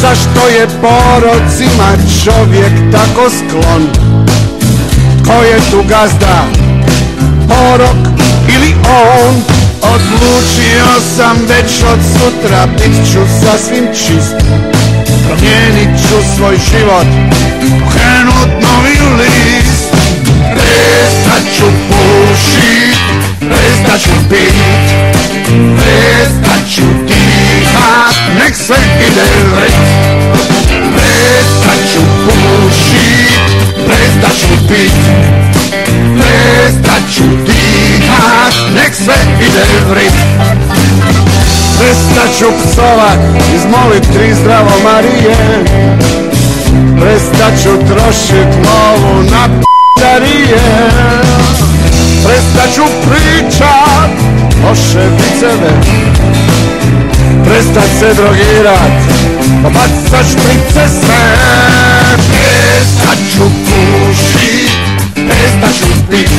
Zašto je porocima čovjek tako sklon? Ko je tu gazda, porok ili on? Odlučio sam već od sutra, bit ću sasvim čist. Promijenit ću svoj život, okrenut novi list. Prestat ću pušit, prestat ću pit, prestat ću dihat, nek sve ide v rit. Prestat ću pušit, prestat ću pit, prestat ću dihat, nek sve ide v rit. Prestat ću psovat, izmolit 3 zdravo Marije. Prestat ću trošit lovu na p***arije. Prestat ću pričat loše viceve. Prestat se drogirat, pa bacat šprice sve. Prestat ću pušit, prestat ću pit,